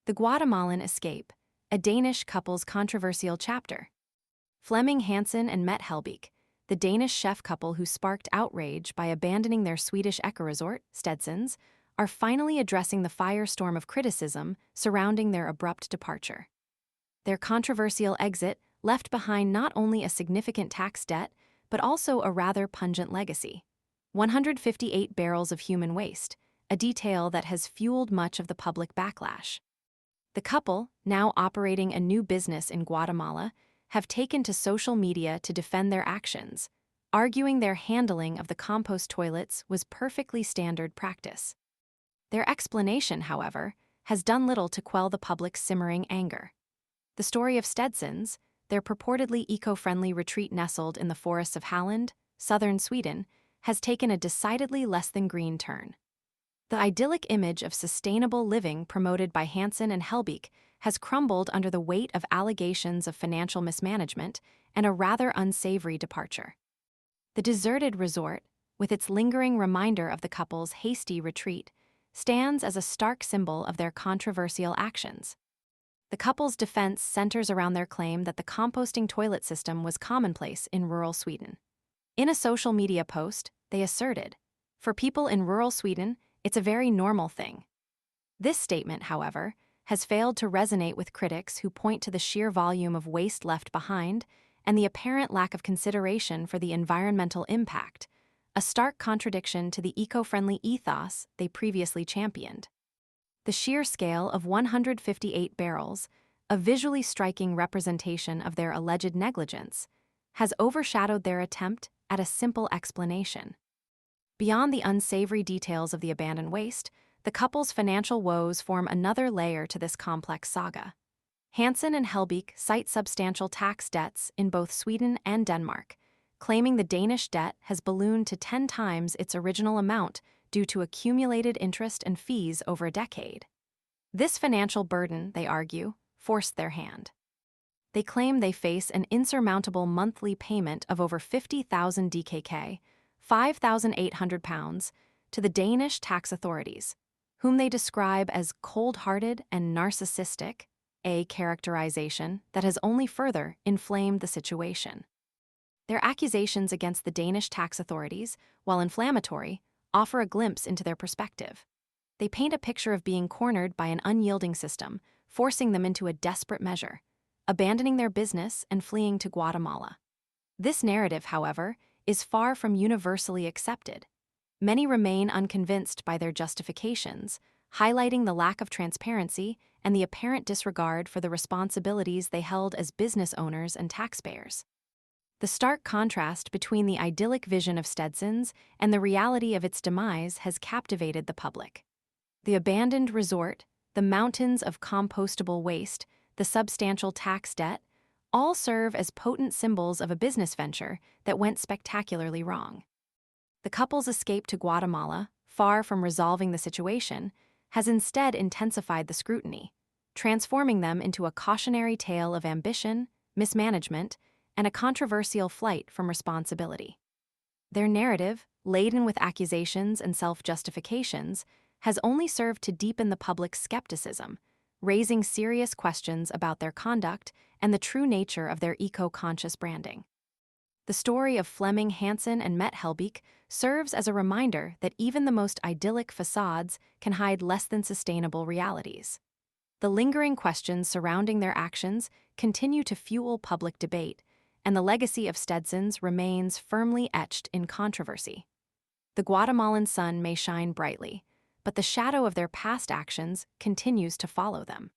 The Guatemalan Escape, a Danish couple's controversial chapter. Flemming Hansen and Mette Helbæk, the Danish chef couple who sparked outrage by abandoning their Swedish eco-resort, Stedsons, are finally addressing the firestorm of criticism surrounding their abrupt departure. Their controversial exit left behind not only a significant tax debt, but also a rather pungent legacy: 158 barrels of human waste, a detail that has fueled much of the public backlash. The couple, now operating a new business in Guatemala, have taken to social media to defend their actions, arguing their handling of the compost toilets was perfectly standard practice. Their explanation, however, has done little to quell the public's simmering anger. The story of Stedsons, their purportedly eco-friendly retreat nestled in the forests of Halland, southern Sweden, has taken a decidedly less-than-green turn. The idyllic image of sustainable living promoted by Hansen and Helbæk has crumbled under the weight of allegations of financial mismanagement and a rather unsavory departure. The deserted resort, with its lingering reminder of the couple's hasty retreat, stands as a stark symbol of their controversial actions. The couple's defense centers around their claim that the composting toilet system was commonplace in rural Sweden. In a social media post, they asserted, "For people in rural Sweden, it's a very normal thing." This statement, however, has failed to resonate with critics who point to the sheer volume of waste left behind and the apparent lack of consideration for the environmental impact, a stark contradiction to the eco-friendly ethos they previously championed. The sheer scale of 158 barrels, a visually striking representation of their alleged negligence, has overshadowed their attempt at a simple explanation. Beyond the unsavory details of the abandoned waste, the couple's financial woes form another layer to this complex saga. Hansen and Helbæk cite substantial tax debts in both Sweden and Denmark, claiming the Danish debt has ballooned to 10 times its original amount due to accumulated interest and fees over a decade. This financial burden, they argue, forced their hand. They claim they face an insurmountable monthly payment of over 50,000 DKK, £5,800, to the Danish tax authorities, whom they describe as cold-hearted and narcissistic, a characterization that has only further inflamed the situation. Their accusations against the Danish tax authorities, while inflammatory, offer a glimpse into their perspective. They paint a picture of being cornered by an unyielding system, forcing them into a desperate measure, abandoning their business and fleeing to Guatemala. This narrative, however, is far from universally accepted. Many remain unconvinced by their justifications, highlighting the lack of transparency and the apparent disregard for the responsibilities they held as business owners and taxpayers. The stark contrast between the idyllic vision of Stedsons and the reality of its demise has captivated the public. The abandoned resort, the mountains of compostable waste, the substantial tax debt, all serve as potent symbols of a business venture that went spectacularly wrong. The couple's escape to Guatemala, far from resolving the situation, has instead intensified the scrutiny, transforming them into a cautionary tale of ambition, mismanagement, and a controversial flight from responsibility. Their narrative, laden with accusations and self-justifications, has only served to deepen the public's skepticism, raising serious questions about their conduct and the true nature of their eco-conscious branding. The story of Flemming Hansen and Mette Helbæk serves as a reminder that even the most idyllic facades can hide less than sustainable realities. The lingering questions surrounding their actions continue to fuel public debate, and the legacy of Stedsons remains firmly etched in controversy. The Guatemalan sun may shine brightly, but the shadow of their past actions continues to follow them.